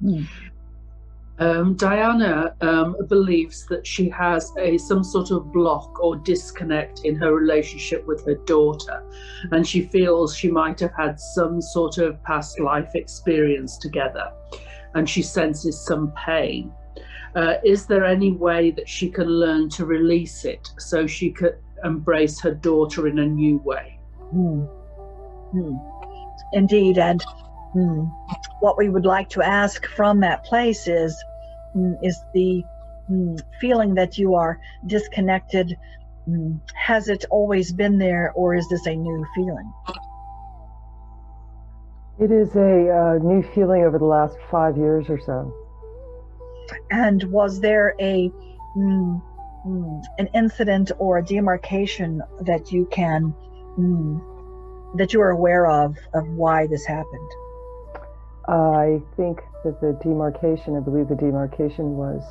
Mm. Diana believes that she has some sort of block or disconnect in her relationship with her daughter, and she feels she might have had some sort of past life experience together, and she senses some pain. Is there any way that she can learn to release it so she could embrace her daughter in a new way? Mm. Mm. Indeed, and what we would like to ask from that place is the feeling that you are disconnected, has it always been there, or is this a new feeling? It is a new feeling over the last 5 years or so. And was there an incident or a demarcation that you can that you are aware of why this happened? I think that the demarcation, I believe the demarcation was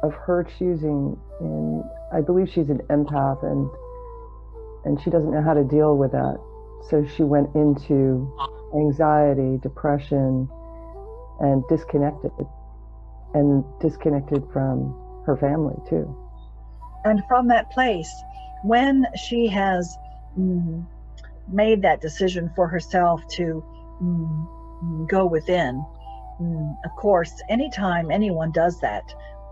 of her choosing, and I believe she's an empath, and she doesn't know how to deal with that. So she went into anxiety, depression, and disconnected from her family too. And from that place, when she has made that decision for herself to go within, of course, anytime anyone does that,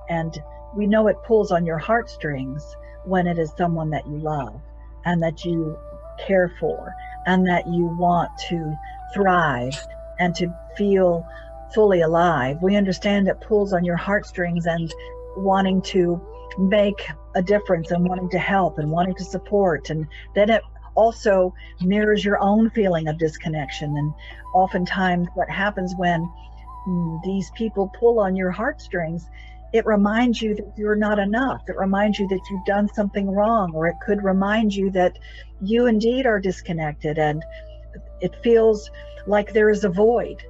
and we know it pulls on your heartstrings when it is someone that you love and that you care for and that you want to thrive and to feel fully alive. We understand it pulls on your heartstrings and wanting to make a difference and wanting to help and wanting to support, and then it also mirrors your own feeling of disconnection. And oftentimes what happens when these people pull on your heartstrings, it reminds you that you're not enough. It reminds you that you've done something wrong, or it could remind you that you indeed are disconnected, and it feels like there is a void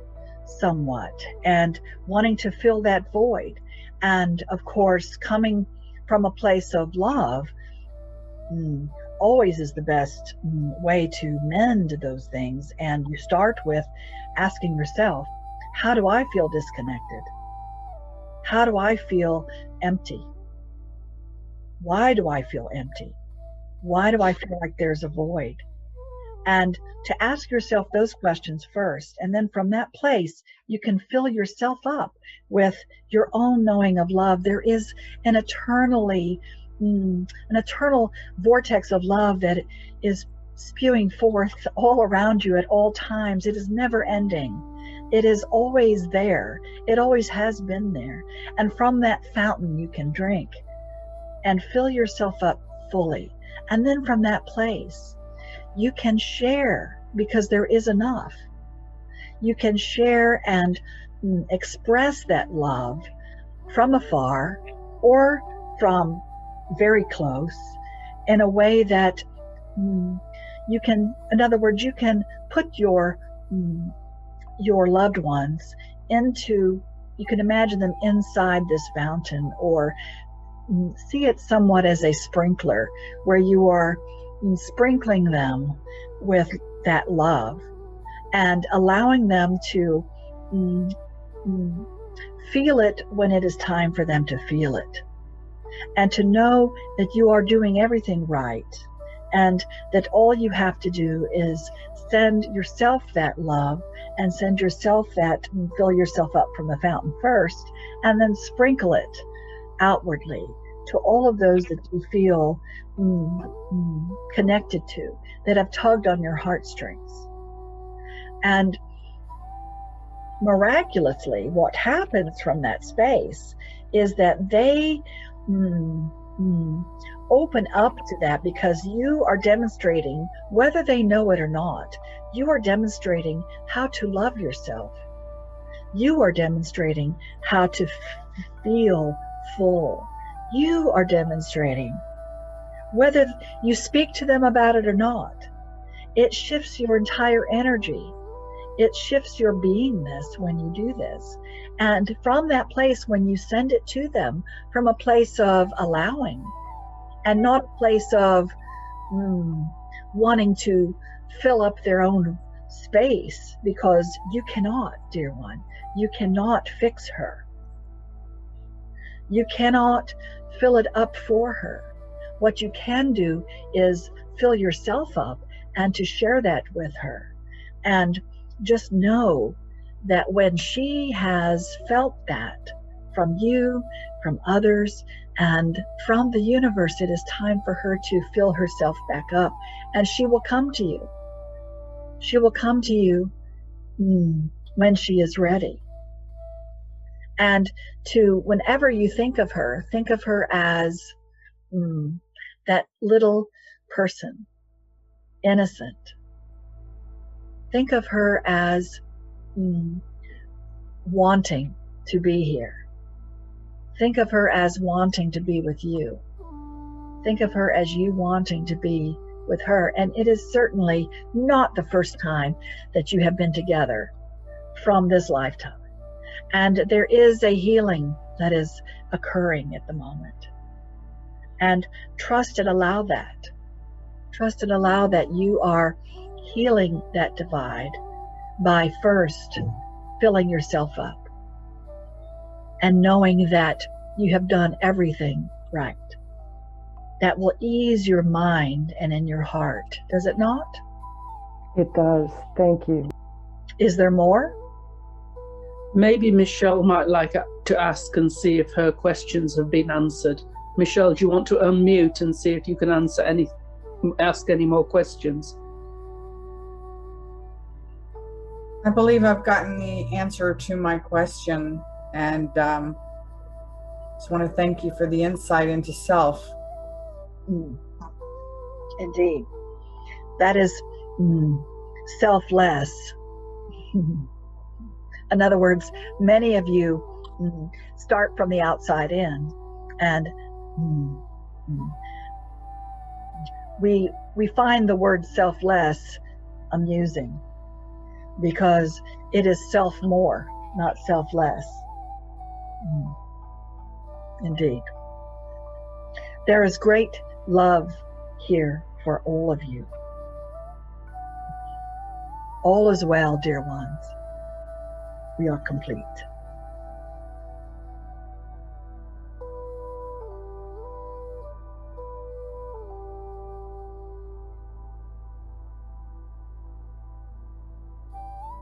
somewhat, and wanting to fill that void. And of course, coming from a place of love always is the best way to mend those things. And you start with asking yourself, how do I feel disconnected? How do I feel empty? Why do I feel empty? Why do I feel like there's a void? And to ask yourself those questions first, and then from that place, you can fill yourself up with your own knowing of love. There is an eternal vortex of love that is spewing forth all around you at all times. It is never ending. It is always there. It always has been there. And from that fountain you can drink and fill yourself up fully. And then from that place, you can share, because there is enough. You can share and express that love from afar or from very close in a way that you can, in other words, you can put your loved ones into, you can imagine them inside this fountain, or see it somewhat as a sprinkler where you are sprinkling them with that love and allowing them to feel it when it is time for them to feel it, and to know that you are doing everything right, and that all you have to do is send yourself that love and send yourself that, fill yourself up from the fountain first, and then sprinkle it outwardly to all of those that you feel connected to, that have tugged on your heartstrings. And miraculously, what happens from that space is that they open up to that, because you are demonstrating, whether they know it or not, you are demonstrating how to love yourself. You are demonstrating how to feel full. You are demonstrating, whether you speak to them about it or not, it shifts your entire energy. It shifts your beingness when you do this. And from that place, when you send it to them from a place of allowing, and not a place of wanting to fill up their own space, because you cannot, dear one, you cannot fix her. You cannot fill it up for her. What you can do is fill yourself up and to share that with her. And just know that when she has felt that from you, from others, and from the universe, it is time for her to fill herself back up, and she will come to you. She will come to you when she is ready. And whenever you think of her as that little person, innocent. Think of her as wanting to be here. Think of her as wanting to be with you. Think of her as you wanting to be with her. And it is certainly not the first time that you have been together from this lifetime. And there is a healing that is occurring at the moment. And trust and allow that. Trust and allow that you are healing that divide by first filling yourself up and knowing that you have done everything right. That will ease your mind and in your heart. Does it not? It does. Thank you. Is there more? Maybe Michelle might like to ask and see if her questions have been answered. Michelle, do you want to unmute and see if you can ask any more questions? I believe I've gotten the answer to my question, and just want to thank you for the insight into self. Indeed. That is selfless. In other words, many of you start from the outside in, and we find the word selfless amusing because it is self more, not selfless. Indeed. There is great love here for all of you. All is well, dear ones. We are complete.